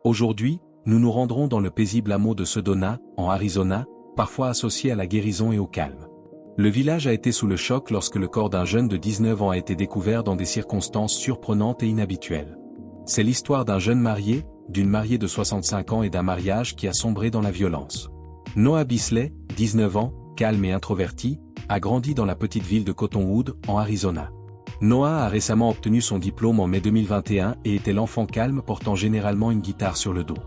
Aujourd'hui, nous nous rendrons dans le paisible hameau de Sedona, en Arizona, parfois associé à la guérison et au calme. Le village a été sous le choc lorsque le corps d'un jeune de 19 ans a été découvert dans des circonstances surprenantes et inhabituelles. C'est l'histoire d'un jeune marié, d'une mariée de 65 ans et d'un mariage qui a sombré dans la violence. Noah Bisley, 19 ans, calme et introverti, a grandi dans la petite ville de Cottonwood, en Arizona. Noah a récemment obtenu son diplôme en mai 2021 et était l'enfant calme portant généralement une guitare sur le dos.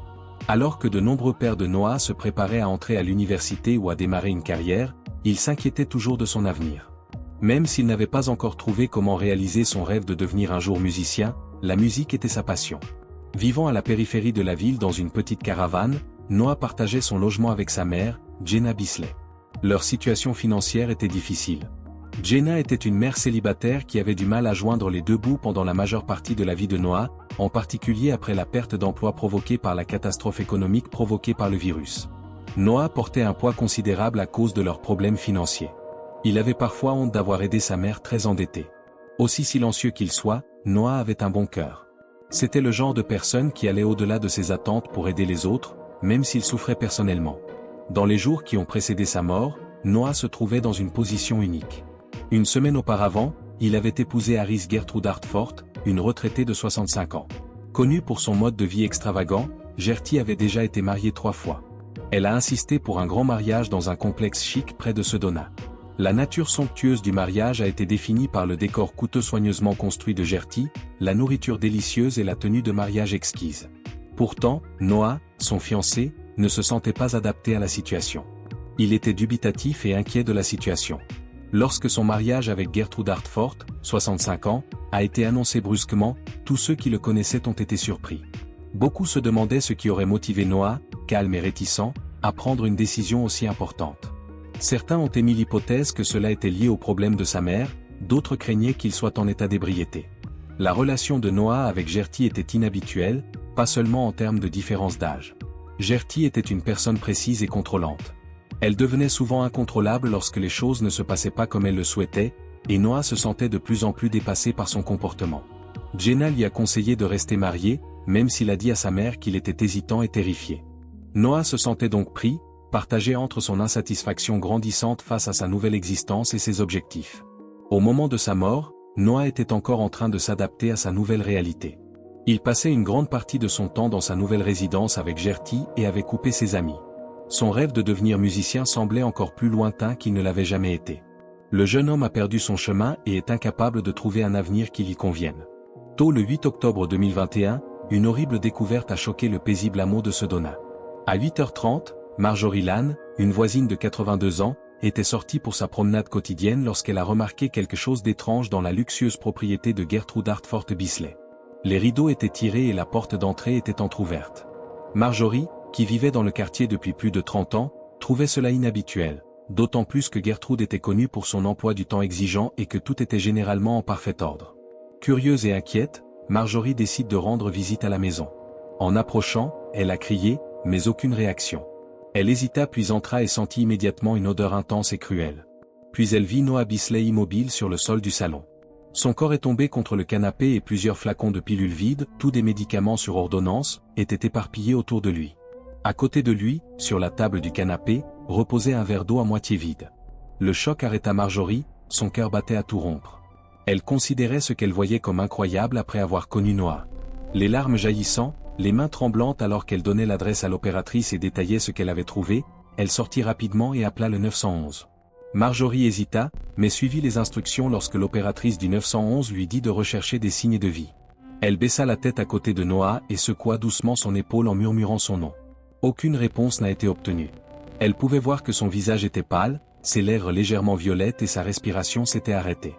Alors que de nombreux pères de Noah se préparaient à entrer à l'université ou à démarrer une carrière, il s'inquiétait toujours de son avenir. Même s'il n'avait pas encore trouvé comment réaliser son rêve de devenir un jour musicien, la musique était sa passion. Vivant à la périphérie de la ville dans une petite caravane, Noah partageait son logement avec sa mère, Jenna Bisley. Leur situation financière était difficile. Jenna était une mère célibataire qui avait du mal à joindre les deux bouts pendant la majeure partie de la vie de Noah, en particulier après la perte d'emploi provoquée par la catastrophe économique provoquée par le virus. Noah portait un poids considérable à cause de leurs problèmes financiers. Il avait parfois honte d'avoir aidé sa mère très endettée. Aussi silencieux qu'il soit, Noah avait un bon cœur. C'était le genre de personne qui allait au-delà de ses attentes pour aider les autres, même s'il souffrait personnellement. Dans les jours qui ont précédé sa mort, Noah se trouvait dans une position unique. Une semaine auparavant, il avait épousé Harris Gertrude Hartford, une retraitée de 65 ans. Connue pour son mode de vie extravagant, Gertie avait déjà été mariée 3 fois. Elle a insisté pour un grand mariage dans un complexe chic près de Sedona. La nature somptueuse du mariage a été définie par le décor coûteux soigneusement construit de Gertie, la nourriture délicieuse et la tenue de mariage exquise. Pourtant, Noah, son fiancé, ne se sentait pas adapté à la situation. Il était dubitatif et inquiet de la situation. Lorsque son mariage avec Gertrude Hartford, 65 ans, a été annoncé brusquement, tous ceux qui le connaissaient ont été surpris. Beaucoup se demandaient ce qui aurait motivé Noah, calme et réticent, à prendre une décision aussi importante. Certains ont émis l'hypothèse que cela était lié au problème de sa mère, d'autres craignaient qu'il soit en état d'ébriété. La relation de Noah avec Gertie était inhabituelle, pas seulement en termes de différence d'âge. Gertie était une personne précise et contrôlante. Elle devenait souvent incontrôlable lorsque les choses ne se passaient pas comme elle le souhaitait, et Noah se sentait de plus en plus dépassé par son comportement. Jenna lui a conseillé de rester marié, même s'il a dit à sa mère qu'il était hésitant et terrifié. Noah se sentait donc pris, partagé entre son insatisfaction grandissante face à sa nouvelle existence et ses objectifs. Au moment de sa mort, Noah était encore en train de s'adapter à sa nouvelle réalité. Il passait une grande partie de son temps dans sa nouvelle résidence avec Gertie et avait coupé ses amis. Son rêve de devenir musicien semblait encore plus lointain qu'il ne l'avait jamais été. Le jeune homme a perdu son chemin et est incapable de trouver un avenir qui lui convienne. Tôt le 8 octobre 2021, une horrible découverte a choqué le paisible hameau de Sedona. À 8h30, Marjorie Lane, une voisine de 82 ans, était sortie pour sa promenade quotidienne lorsqu'elle a remarqué quelque chose d'étrange dans la luxueuse propriété de Gertrude Hartford Bisley. Les rideaux étaient tirés et la porte d'entrée était entr'ouverte. Marjorie, qui vivait dans le quartier depuis plus de 30 ans, trouvait cela inhabituel, d'autant plus que Gertrude était connue pour son emploi du temps exigeant et que tout était généralement en parfait ordre. Curieuse et inquiète, Marjorie décide de rendre visite à la maison. En approchant, elle a crié, mais aucune réaction. Elle hésita puis entra et sentit immédiatement une odeur intense et cruelle. Puis elle vit Noah Bisley immobile sur le sol du salon. Son corps est tombé contre le canapé et plusieurs flacons de pilules vides, tous des médicaments sur ordonnance, étaient éparpillés autour de lui. À côté de lui, sur la table du canapé, reposait un verre d'eau à moitié vide. Le choc arrêta Marjorie, son cœur battait à tout rompre. Elle considérait ce qu'elle voyait comme incroyable après avoir connu Noah. Les larmes jaillissant, les mains tremblantes alors qu'elle donnait l'adresse à l'opératrice et détaillait ce qu'elle avait trouvé, elle sortit rapidement et appela le 911. Marjorie hésita, mais suivit les instructions lorsque l'opératrice du 911 lui dit de rechercher des signes de vie. Elle baissa la tête à côté de Noah et secoua doucement son épaule en murmurant son nom. Aucune réponse n'a été obtenue. Elle pouvait voir que son visage était pâle, ses lèvres légèrement violettes et sa respiration s'était arrêtée.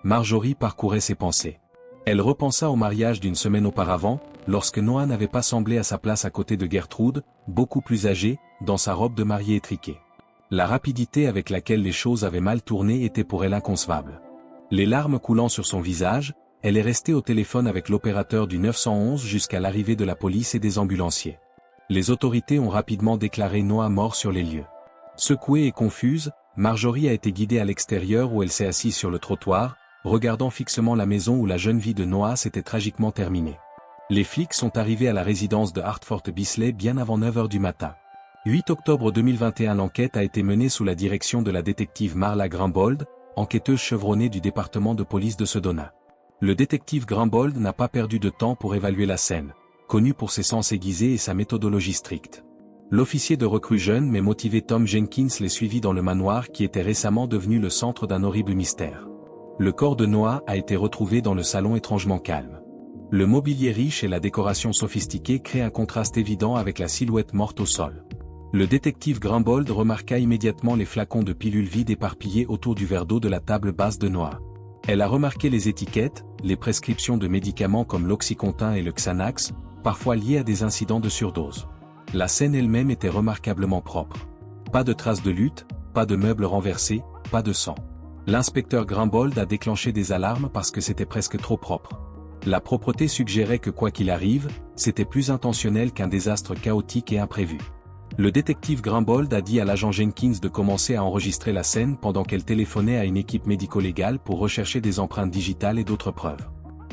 Marjorie parcourait ses pensées. Elle repensa au mariage d'une semaine auparavant, lorsque Noah n'avait pas semblé à sa place à côté de Gertrude, beaucoup plus âgée, dans sa robe de mariée étriquée. La rapidité avec laquelle les choses avaient mal tourné était pour elle inconcevable. Les larmes coulant sur son visage, elle est restée au téléphone avec l'opérateur du 911 jusqu'à l'arrivée de la police et des ambulanciers. Les autorités ont rapidement déclaré Noah mort sur les lieux. Secouée et confuse, Marjorie a été guidée à l'extérieur où elle s'est assise sur le trottoir, regardant fixement la maison où la jeune vie de Noah s'était tragiquement terminée. Les flics sont arrivés à la résidence de Hartford Bisley bien avant 9 h du matin. 8 octobre 2021. L'enquête a été menée sous la direction de la détective Marla Grimbold, enquêteuse chevronnée du département de police de Sedona. Le détective Grimbold n'a pas perdu de temps pour évaluer la scène, connu pour ses sens aiguisés et sa méthodologie stricte. L'officier de recrue jeune mais motivé Tom Jenkins les suivit dans le manoir qui était récemment devenu le centre d'un horrible mystère. Le corps de Noah a été retrouvé dans le salon étrangement calme. Le mobilier riche et la décoration sophistiquée créent un contraste évident avec la silhouette morte au sol. Le détective Grimbold remarqua immédiatement les flacons de pilules vides éparpillés autour du verre d'eau de la table basse de Noah. Elle a remarqué les étiquettes, les prescriptions de médicaments comme l'Oxycontin et le Xanax, parfois liés à des incidents de surdose. La scène elle-même était remarquablement propre. Pas de traces de lutte, pas de meubles renversés, pas de sang. L'inspecteur Grimbold a déclenché des alarmes parce que c'était presque trop propre. La propreté suggérait que quoi qu'il arrive, c'était plus intentionnel qu'un désastre chaotique et imprévu. Le détective Grimbold a dit à l'agent Jenkins de commencer à enregistrer la scène pendant qu'elle téléphonait à une équipe médico-légale pour rechercher des empreintes digitales et d'autres preuves.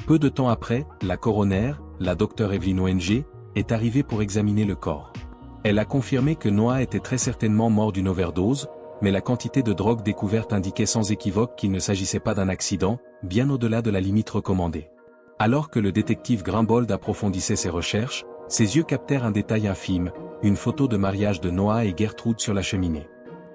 Peu de temps après, la coroner, la docteure Evelyn ONG, est arrivée pour examiner le corps. Elle a confirmé que Noah était très certainement mort d'une overdose, mais la quantité de drogue découverte indiquait sans équivoque qu'il ne s'agissait pas d'un accident, bien au-delà de la limite recommandée. Alors que le détective Grimbold approfondissait ses recherches, ses yeux captèrent un détail infime, une photo de mariage de Noah et Gertrude sur la cheminée.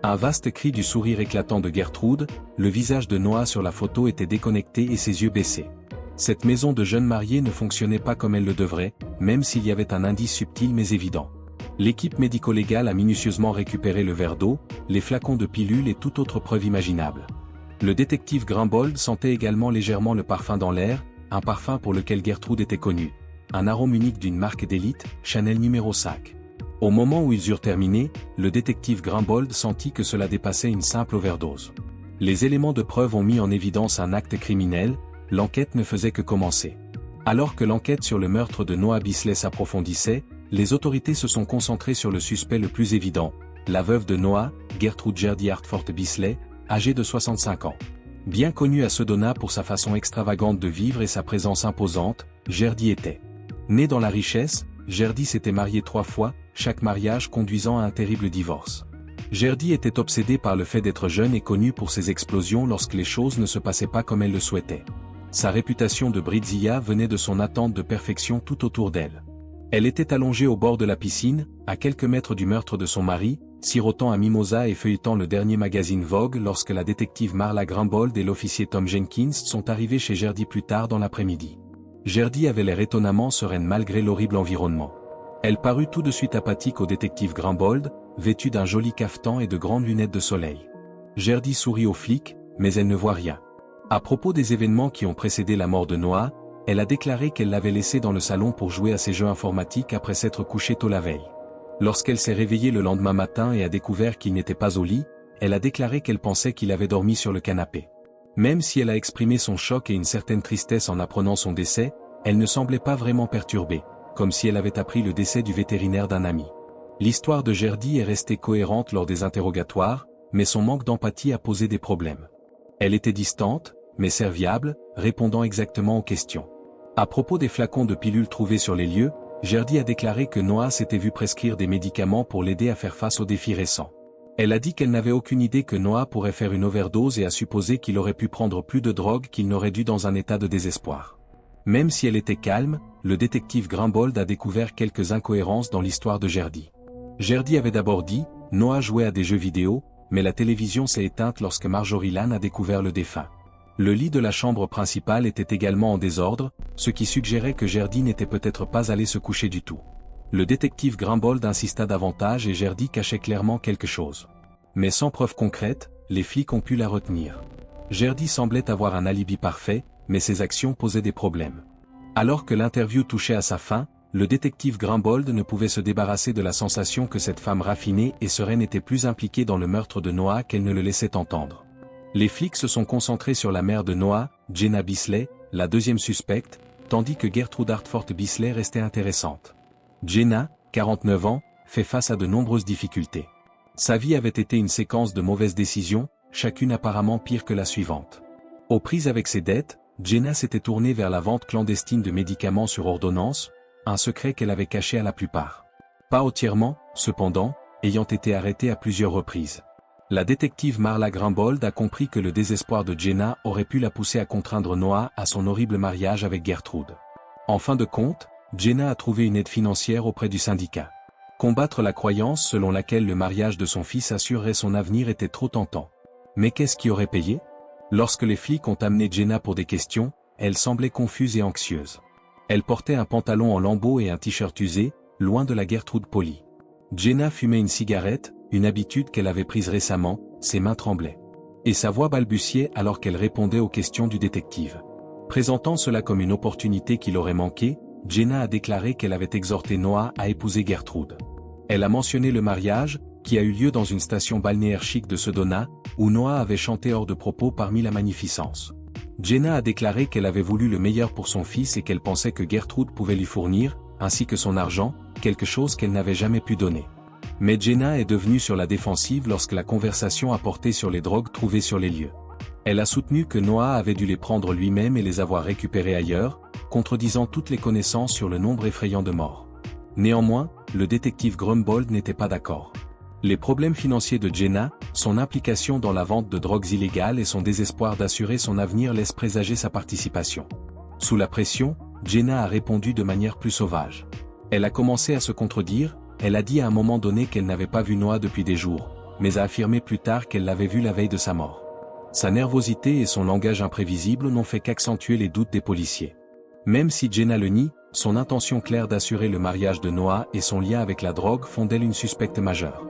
Un vaste cri du sourire éclatant de Gertrude, le visage de Noah sur la photo était déconnecté et ses yeux baissés. Cette maison de jeunes mariés ne fonctionnait pas comme elle le devrait, même s'il y avait un indice subtil mais évident. L'équipe médico-légale a minutieusement récupéré le verre d'eau, les flacons de pilules et toute autre preuve imaginable. Le détective Grimbold sentait également légèrement le parfum dans l'air, un parfum pour lequel Gertrude était connue. Un arôme unique d'une marque d'élite, Chanel numéro 5. Au moment où ils eurent terminé, le détective Grimbold sentit que cela dépassait une simple overdose. Les éléments de preuve ont mis en évidence un acte criminel, l'enquête ne faisait que commencer. Alors que l'enquête sur le meurtre de Noah Bisley s'approfondissait, les autorités se sont concentrées sur le suspect le plus évident, la veuve de Noah, Gertrude Gerdy Hartford Bisley, âgée de 65 ans. Bien connue à Sedona pour sa façon extravagante de vivre et sa présence imposante, Gerdy était née dans la richesse. Gerdy s'était mariée 3 fois, chaque mariage conduisant à un terrible divorce. Gerdy était obsédée par le fait d'être jeune et connue pour ses explosions lorsque les choses ne se passaient pas comme elle le souhaitait. Sa réputation de Bridzilla venait de son attente de perfection tout autour d'elle. Elle était allongée au bord de la piscine, à quelques mètres du meurtre de son mari, sirotant un mimosa et feuilletant le dernier magazine Vogue lorsque la détective Marla Grimbold et l'officier Tom Jenkins sont arrivés chez Gerdy plus tard dans l'après-midi. Gerdy avait l'air étonnamment sereine malgré l'horrible environnement. Elle parut tout de suite apathique au détective Grimbold, vêtue d'un joli cafetan et de grandes lunettes de soleil. Gerdy sourit aux flics, mais elle ne voit rien. À propos des événements qui ont précédé la mort de Noah, elle a déclaré qu'elle l'avait laissé dans le salon pour jouer à ses jeux informatiques après s'être couchée tôt la veille. Lorsqu'elle s'est réveillée le lendemain matin et a découvert qu'il n'était pas au lit, elle a déclaré qu'elle pensait qu'il avait dormi sur le canapé. Même si elle a exprimé son choc et une certaine tristesse en apprenant son décès, elle ne semblait pas vraiment perturbée, comme si elle avait appris le décès du vétérinaire d'un ami. L'histoire de Gerdy est restée cohérente lors des interrogatoires, mais son manque d'empathie a posé des problèmes. Elle était distante, mais serviable, répondant exactement aux questions. À propos des flacons de pilules trouvés sur les lieux, Gerdy a déclaré que Noah s'était vu prescrire des médicaments pour l'aider à faire face aux défis récents. Elle a dit qu'elle n'avait aucune idée que Noah pourrait faire une overdose et a supposé qu'il aurait pu prendre plus de drogue qu'il n'aurait dû dans un état de désespoir. Même si elle était calme, le détective Grimbold a découvert quelques incohérences dans l'histoire de Gerdy. Gerdy avait d'abord dit, Noah jouait à des jeux vidéo, mais la télévision s'est éteinte lorsque Marjorie Lann a découvert le défunt. Le lit de la chambre principale était également en désordre, ce qui suggérait que Gerdy n'était peut-être pas allée se coucher du tout. Le détective Grimbold insista davantage et Gerdy cachait clairement quelque chose. Mais sans preuve concrète, les flics ont pu la retenir. Gerdy semblait avoir un alibi parfait, mais ses actions posaient des problèmes. Alors que l'interview touchait à sa fin, le détective Grimbold ne pouvait se débarrasser de la sensation que cette femme raffinée et sereine était plus impliquée dans le meurtre de Noah qu'elle ne le laissait entendre. Les flics se sont concentrés sur la mère de Noah, Jenna Bisley, la deuxième suspecte, tandis que Gertrude Hartford Bisley restait intéressante. Jenna, 49 ans, fait face à de nombreuses difficultés. Sa vie avait été une séquence de mauvaises décisions, chacune apparemment pire que la suivante. Aux prises avec ses dettes, Jenna s'était tournée vers la vente clandestine de médicaments sur ordonnance, un secret qu'elle avait caché à la plupart. Pas entièrement, cependant, ayant été arrêtée à plusieurs reprises. La détective Marla Grimbold a compris que le désespoir de Jenna aurait pu la pousser à contraindre Noah à son horrible mariage avec Gertrude. En fin de compte, Jenna a trouvé une aide financière auprès du syndicat. Combattre la croyance selon laquelle le mariage de son fils assurerait son avenir était trop tentant. Mais qu'est-ce qui aurait payé? Lorsque les flics ont amené Jenna pour des questions, elle semblait confuse et anxieuse. Elle portait un pantalon en lambeaux et un t-shirt usé, loin de la Gertrude polie. Jenna fumait une cigarette, une habitude qu'elle avait prise récemment, ses mains tremblaient. Et sa voix balbutiait alors qu'elle répondait aux questions du détective. Présentant cela comme une opportunité qui l'aurait manqué, Jenna a déclaré qu'elle avait exhorté Noah à épouser Gertrude. Elle a mentionné le mariage, qui a eu lieu dans une station balnéaire chic de Sedona, où Noah avait chanté hors de propos parmi la magnificence. Jenna a déclaré qu'elle avait voulu le meilleur pour son fils et qu'elle pensait que Gertrude pouvait lui fournir, ainsi que son argent, quelque chose qu'elle n'avait jamais pu donner. Mais Jenna est devenue sur la défensive lorsque la conversation a porté sur les drogues trouvées sur les lieux. Elle a soutenu que Noah avait dû les prendre lui-même et les avoir récupérées ailleurs, contredisant toutes les connaissances sur le nombre effrayant de morts. Néanmoins, le détective Grumbold n'était pas d'accord. Les problèmes financiers de Jenna, son implication dans la vente de drogues illégales et son désespoir d'assurer son avenir laissent présager sa participation. Sous la pression, Jenna a répondu de manière plus sauvage. Elle a commencé à se contredire, elle a dit à un moment donné qu'elle n'avait pas vu Noah depuis des jours, mais a affirmé plus tard qu'elle l'avait vu la veille de sa mort. Sa nervosité et son langage imprévisible n'ont fait qu'accentuer les doutes des policiers. Même si Jenna le nie, son intention claire d'assurer le mariage de Noah et son lien avec la drogue font d'elle une suspecte majeure.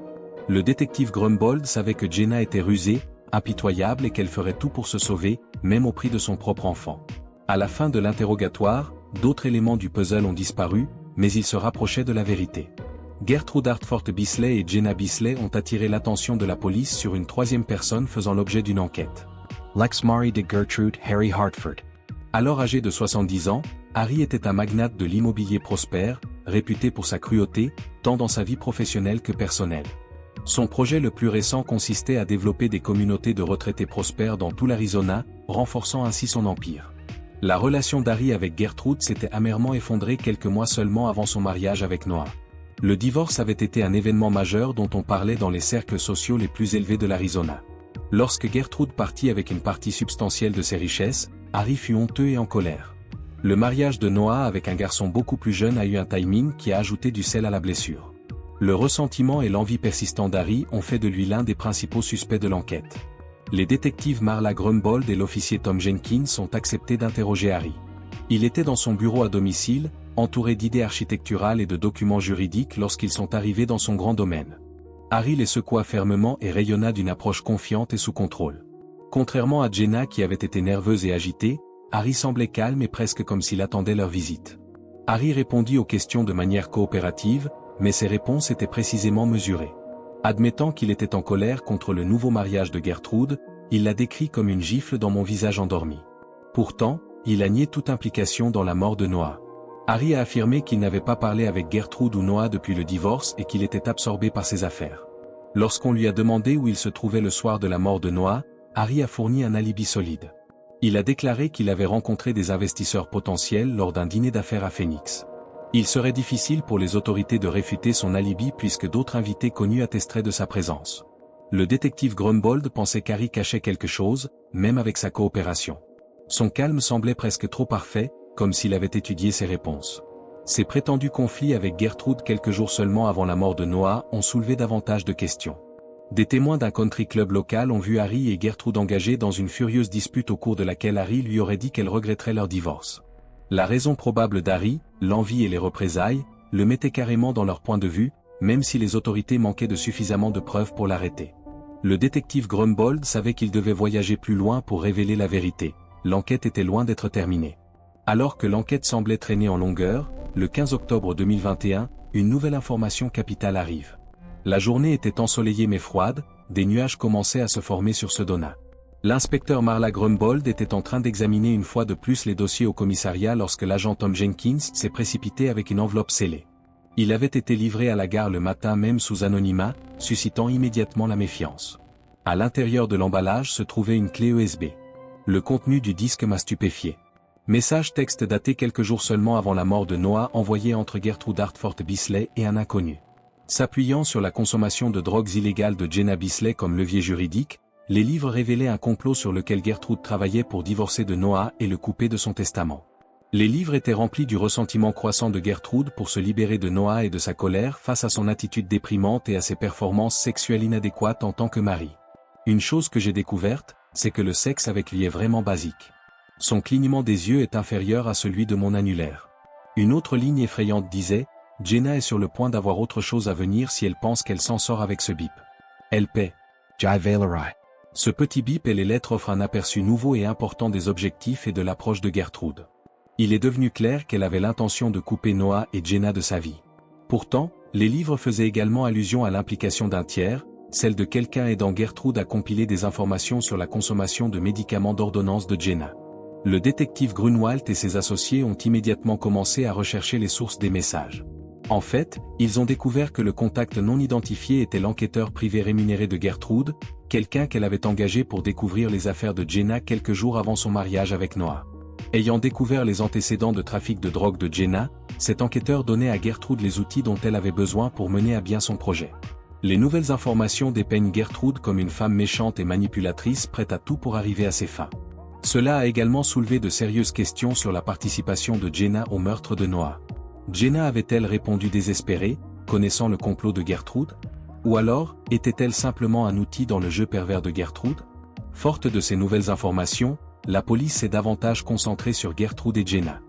Le détective Grumbold savait que Jenna était rusée, impitoyable et qu'elle ferait tout pour se sauver, même au prix de son propre enfant. À la fin de l'interrogatoire, d'autres éléments du puzzle ont disparu, mais ils se rapprochaient de la vérité. Gertrude Hartford Bisley et Jenna Bisley ont attiré l'attention de la police sur une troisième personne faisant l'objet d'une enquête. L'ex-mari de Gertrude, Harry Hartford. Alors âgé de 70 ans, Harry était un magnate de l'immobilier prospère, réputé pour sa cruauté, tant dans sa vie professionnelle que personnelle. Son projet le plus récent consistait à développer des communautés de retraités prospères dans tout l'Arizona, renforçant ainsi son empire. La relation d'Harry avec Gertrude s'était amèrement effondrée quelques mois seulement avant son mariage avec Noah. Le divorce avait été un événement majeur dont on parlait dans les cercles sociaux les plus élevés de l'Arizona. Lorsque Gertrude partit avec une partie substantielle de ses richesses, Harry fut honteux et en colère. Le mariage de Noah avec un garçon beaucoup plus jeune a eu un timing qui a ajouté du sel à la blessure. Le ressentiment et l'envie persistant d'Harry ont fait de lui l'un des principaux suspects de l'enquête. Les détectives Marla Grumbold et l'officier Tom Jenkins ont accepté d'interroger Harry. Il était dans son bureau à domicile, entouré d'idées architecturales et de documents juridiques lorsqu'ils sont arrivés dans son grand domaine. Harry les secoua fermement et rayonna d'une approche confiante et sous contrôle. Contrairement à Jenna qui avait été nerveuse et agitée, Harry semblait calme et presque comme s'il attendait leur visite. Harry répondit aux questions de manière coopérative, mais ses réponses étaient précisément mesurées. Admettant qu'il était en colère contre le nouveau mariage de Gertrude, il l'a décrit comme une gifle dans mon visage endormi. Pourtant, il a nié toute implication dans la mort de Noah. Harry a affirmé qu'il n'avait pas parlé avec Gertrude ou Noah depuis le divorce et qu'il était absorbé par ses affaires. Lorsqu'on lui a demandé où il se trouvait le soir de la mort de Noah, Harry a fourni un alibi solide. Il a déclaré qu'il avait rencontré des investisseurs potentiels lors d'un dîner d'affaires à Phoenix. Il serait difficile pour les autorités de réfuter son alibi puisque d'autres invités connus attesteraient de sa présence. Le détective Grumbold pensait qu'Harry cachait quelque chose, même avec sa coopération. Son calme semblait presque trop parfait, comme s'il avait étudié ses réponses. Ses prétendus conflits avec Gertrude quelques jours seulement avant la mort de Noah ont soulevé davantage de questions. Des témoins d'un country club local ont vu Harry et Gertrude engagés dans une furieuse dispute au cours de laquelle Harry lui aurait dit qu'elle regretterait leur divorce. La raison probable d'Harry, l'envie et les représailles, le mettaient carrément dans leur point de vue, même si les autorités manquaient de suffisamment de preuves pour l'arrêter. Le détective Grumbold savait qu'il devait voyager plus loin pour révéler la vérité. L'enquête était loin d'être terminée. Alors que l'enquête semblait traîner en longueur, le 15 octobre 2021, une nouvelle information capitale arrive. La journée était ensoleillée mais froide, des nuages commençaient à se former sur Sedona. L'inspecteur Marla Grumbold était en train d'examiner une fois de plus les dossiers au commissariat lorsque l'agent Tom Jenkins s'est précipité avec une enveloppe scellée. Il avait été livré à la gare le matin même sous anonymat, suscitant immédiatement la méfiance. À l'intérieur de l'emballage se trouvait une clé USB. Le contenu du disque m'a stupéfié. Message texte daté quelques jours seulement avant la mort de Noah envoyé entre Gertrude Hartford Bisley et un inconnu. S'appuyant sur la consommation de drogues illégales de Jenna Bisley comme levier juridique, les livres révélaient un complot sur lequel Gertrude travaillait pour divorcer de Noah et le couper de son testament. Les livres étaient remplis du ressentiment croissant de Gertrude pour se libérer de Noah et de sa colère face à son attitude déprimante et à ses performances sexuelles inadéquates en tant que mari. Une chose que j'ai découverte, c'est que le sexe avec lui est vraiment basique. Son clignement des yeux est inférieur à celui de mon annulaire. Une autre ligne effrayante disait, Jenna est sur le point d'avoir autre chose à venir si elle pense qu'elle s'en sort avec ce bip. Elle paie. Jai Valerai. Ce petit bip et les lettres offrent un aperçu nouveau et important des objectifs et de l'approche de Gertrude. Il est devenu clair qu'elle avait l'intention de couper Noah et Jenna de sa vie. Pourtant, les livres faisaient également allusion à l'implication d'un tiers, celle de quelqu'un aidant Gertrude à compiler des informations sur la consommation de médicaments d'ordonnance de Jenna. Le détective Grunwald et ses associés ont immédiatement commencé à rechercher les sources des messages. En fait, ils ont découvert que le contact non identifié était l'enquêteur privé rémunéré de Gertrude, quelqu'un qu'elle avait engagé pour découvrir les affaires de Jenna quelques jours avant son mariage avec Noah. Ayant découvert les antécédents de trafic de drogue de Jenna, cet enquêteur donnait à Gertrude les outils dont elle avait besoin pour mener à bien son projet. Les nouvelles informations dépeignent Gertrude comme une femme méchante et manipulatrice prête à tout pour arriver à ses fins. Cela a également soulevé de sérieuses questions sur la participation de Jenna au meurtre de Noah. Jenna avait-elle répondu désespérée, connaissant le complot de Gertrude? Ou alors, était-elle simplement un outil dans le jeu pervers de Gertrude? Forte de ces nouvelles informations, la police s'est davantage concentrée sur Gertrude et Jenna.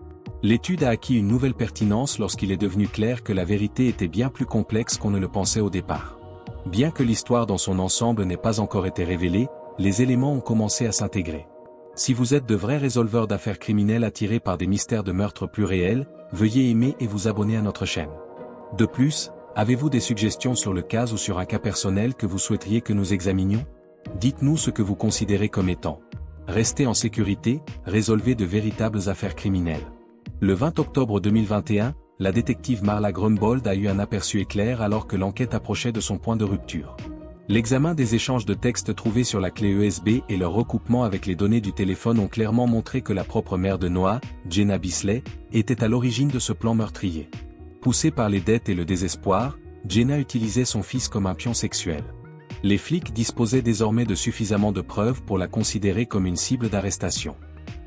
L'étude a acquis une nouvelle pertinence lorsqu'il est devenu clair que la vérité était bien plus complexe qu'on ne le pensait au départ. Bien que l'histoire dans son ensemble n'ait pas encore été révélée, les éléments ont commencé à s'intégrer. Si vous êtes de vrais résolveurs d'affaires criminelles attirés par des mystères de meurtres plus réels, veuillez aimer et vous abonner à notre chaîne. De plus, avez-vous des suggestions sur le cas ou sur un cas personnel que vous souhaiteriez que nous examinions? Dites-nous ce que vous considérez comme étant. Restez en sécurité, résolvez de véritables affaires criminelles. Le 20 octobre 2021, la détective Marla Grumbold a eu un aperçu éclair alors que l'enquête approchait de son point de rupture. L'examen des échanges de textes trouvés sur la clé USB et leur recoupement avec les données du téléphone ont clairement montré que la propre mère de Noah, Jenna Bisley, était à l'origine de ce plan meurtrier. Poussée par les dettes et le désespoir, Jenna utilisait son fils comme un pion sexuel. Les flics disposaient désormais de suffisamment de preuves pour la considérer comme une cible d'arrestation.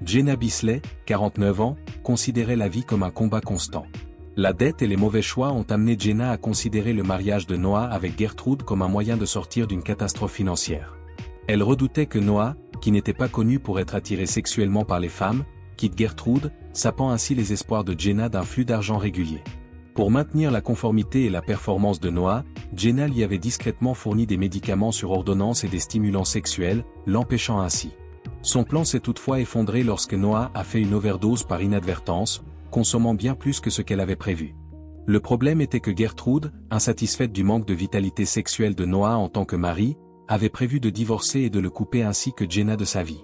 Jenna Bisley, 49 ans, considérait la vie comme un combat constant. La dette et les mauvais choix ont amené Jenna à considérer le mariage de Noah avec Gertrude comme un moyen de sortir d'une catastrophe financière. Elle redoutait que Noah, qui n'était pas connu pour être attiré sexuellement par les femmes, quitte Gertrude, sapant ainsi les espoirs de Jenna d'un flux d'argent régulier. Pour maintenir la conformité et la performance de Noah, Jenna lui avait discrètement fourni des médicaments sur ordonnance et des stimulants sexuels, l'empêchant ainsi. Son plan s'est toutefois effondré lorsque Noah a fait une overdose par inadvertance, consommant bien plus que ce qu'elle avait prévu. Le problème était que Gertrude, insatisfaite du manque de vitalité sexuelle de Noah en tant que mari, avait prévu de divorcer et de le couper ainsi que Jenna de sa vie.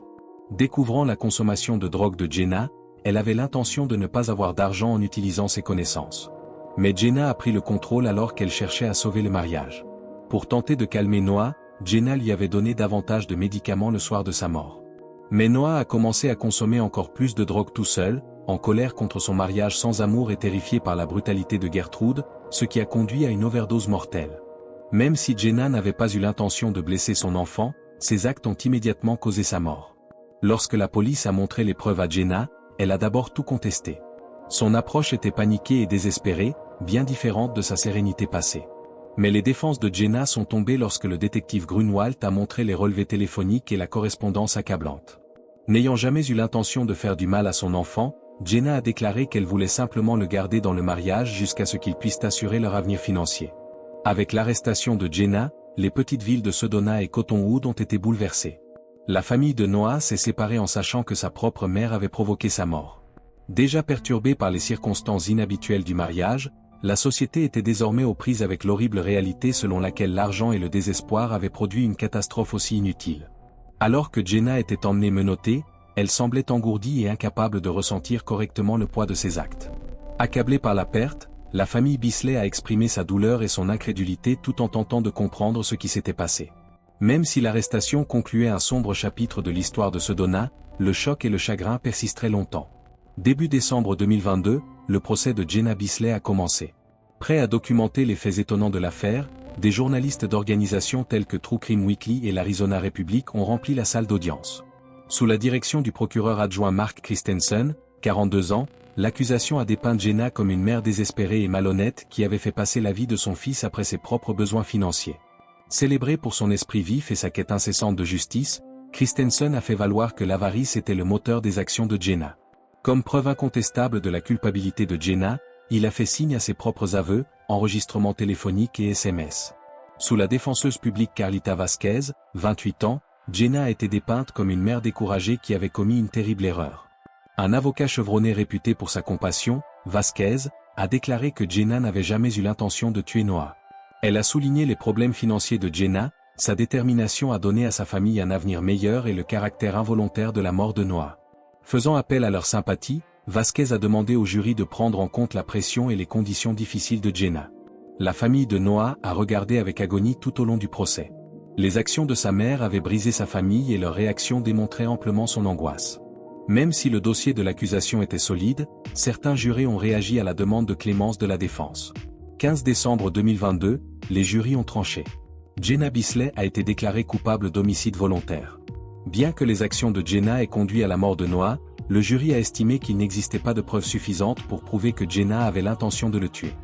Découvrant la consommation de drogue de Jenna, elle avait l'intention de ne pas avoir d'argent en utilisant ses connaissances. Mais Jenna a pris le contrôle alors qu'elle cherchait à sauver le mariage. Pour tenter de calmer Noah, Jenna lui avait donné davantage de médicaments le soir de sa mort. Mais Noah a commencé à consommer encore plus de drogue tout seul, en colère contre son mariage sans amour et terrifié par la brutalité de Gertrude, ce qui a conduit à une overdose mortelle. Même si Jenna n'avait pas eu l'intention de blesser son enfant, ses actes ont immédiatement causé sa mort. Lorsque la police a montré les preuves à Jenna, elle a d'abord tout contesté. Son approche était paniquée et désespérée, bien différente de sa sérénité passée. Mais les défenses de Jenna sont tombées lorsque le détective Grunwald a montré les relevés téléphoniques et la correspondance accablante. N'ayant jamais eu l'intention de faire du mal à son enfant, Jenna a déclaré qu'elle voulait simplement le garder dans le mariage jusqu'à ce qu'ils puissent assurer leur avenir financier. Avec l'arrestation de Jenna, les petites villes de Sedona et Cottonwood ont été bouleversées. La famille de Noah s'est séparée en sachant que sa propre mère avait provoqué sa mort. Déjà perturbée par les circonstances inhabituelles du mariage, la société était désormais aux prises avec l'horrible réalité selon laquelle l'argent et le désespoir avaient produit une catastrophe aussi inutile. Alors que Jenna était emmenée menottée, elle semblait engourdie et incapable de ressentir correctement le poids de ses actes. Accablée par la perte, la famille Bisley a exprimé sa douleur et son incrédulité tout en tentant de comprendre ce qui s'était passé. Même si l'arrestation concluait un sombre chapitre de l'histoire de Sedona, le choc et le chagrin persisteraient longtemps. Début décembre 2022, le procès de Jenna Bisley a commencé. Prêts à documenter les faits étonnants de l'affaire, des journalistes d'organisations telles que True Crime Weekly et l'Arizona Republic ont rempli la salle d'audience. Sous la direction du procureur adjoint Mark Christensen, 42 ans, l'accusation a dépeint Jenna comme une mère désespérée et malhonnête qui avait fait passer la vie de son fils après ses propres besoins financiers. Célébré pour son esprit vif et sa quête incessante de justice, Christensen a fait valoir que l'avarice était le moteur des actions de Jenna. Comme preuve incontestable de la culpabilité de Jenna, il a fait signe à ses propres aveux, enregistrements téléphoniques et SMS. Sous la défenseuse publique Carlita Vasquez, 28 ans, Jenna a été dépeinte comme une mère découragée qui avait commis une terrible erreur. Un avocat chevronné réputé pour sa compassion, Vasquez, a déclaré que Jenna n'avait jamais eu l'intention de tuer Noah. Elle a souligné les problèmes financiers de Jenna, sa détermination à donner à sa famille un avenir meilleur et le caractère involontaire de la mort de Noah. Faisant appel à leur sympathie, Vasquez a demandé au jury de prendre en compte la pression et les conditions difficiles de Jenna. La famille de Noah a regardé avec agonie tout au long du procès. Les actions de sa mère avaient brisé sa famille et leur réaction démontrait amplement son angoisse. Même si le dossier de l'accusation était solide, certains jurés ont réagi à la demande de clémence de la défense. 15 décembre 2022, les jurys ont tranché. Jenna Bisley a été déclarée coupable d'homicide volontaire. Bien que les actions de Jenna aient conduit à la mort de Noah, le jury a estimé qu'il n'existait pas de preuves suffisantes pour prouver que Jenna avait l'intention de le tuer.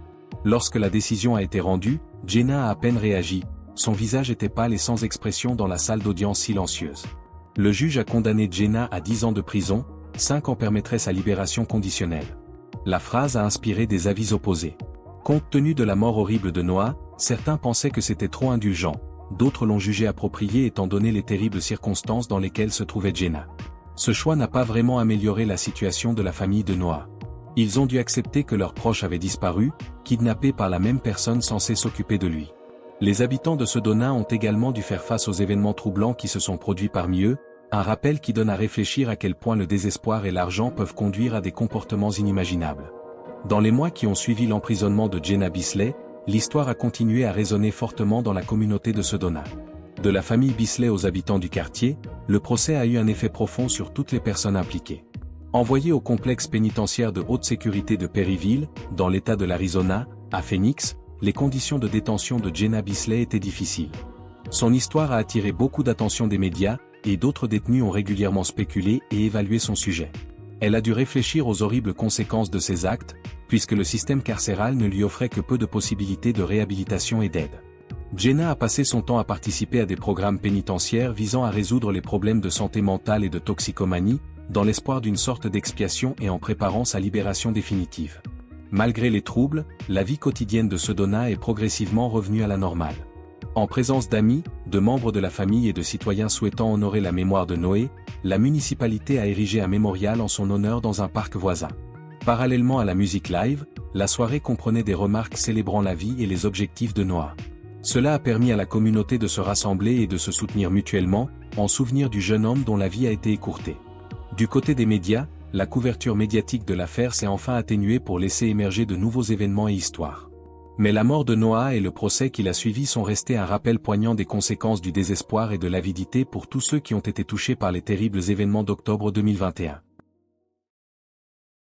Lorsque la décision a été rendue, Jenna a à peine réagi, son visage était pâle et sans expression dans la salle d'audience silencieuse. Le juge a condamné Jenna à 10 ans de prison, 5 ans permettraient sa libération conditionnelle. La phrase a inspiré des avis opposés. Compte tenu de la mort horrible de Noah, certains pensaient que c'était trop indulgent, d'autres l'ont jugé approprié étant donné les terribles circonstances dans lesquelles se trouvait Jenna. Ce choix n'a pas vraiment amélioré la situation de la famille de Noah. Ils ont dû accepter que leurs proches avaient disparu, kidnappés par la même personne censée s'occuper de lui. Les habitants de Sedona ont également dû faire face aux événements troublants qui se sont produits parmi eux, un rappel qui donne à réfléchir à quel point le désespoir et l'argent peuvent conduire à des comportements inimaginables. Dans les mois qui ont suivi l'emprisonnement de Jenna Bisley, l'histoire a continué à résonner fortement dans la communauté de Sedona. De la famille Bisley aux habitants du quartier, le procès a eu un effet profond sur toutes les personnes impliquées. Envoyé au complexe pénitentiaire de haute sécurité de Perryville, dans l'État de l'Arizona, à Phoenix, les conditions de détention de Jenna Bisley étaient difficiles. Son histoire a attiré beaucoup d'attention des médias, et d'autres détenus ont régulièrement spéculé et évalué son sujet. Elle a dû réfléchir aux horribles conséquences de ses actes, puisque le système carcéral ne lui offrait que peu de possibilités de réhabilitation et d'aide. Jenna a passé son temps à participer à des programmes pénitentiaires visant à résoudre les problèmes de santé mentale et de toxicomanie, dans l'espoir d'une sorte d'expiation et en préparant sa libération définitive. Malgré les troubles, la vie quotidienne de Sedona est progressivement revenue à la normale. En présence d'amis, de membres de la famille et de citoyens souhaitant honorer la mémoire de Noé, la municipalité a érigé un mémorial en son honneur dans un parc voisin. Parallèlement à la musique live, la soirée comprenait des remarques célébrant la vie et les objectifs de Noah. Cela a permis à la communauté de se rassembler et de se soutenir mutuellement, en souvenir du jeune homme dont la vie a été écourtée. Du côté des médias, la couverture médiatique de l'affaire s'est enfin atténuée pour laisser émerger de nouveaux événements et histoires. Mais la mort de Noah et le procès qui l'a suivi sont restés un rappel poignant des conséquences du désespoir et de l'avidité pour tous ceux qui ont été touchés par les terribles événements d'octobre 2021.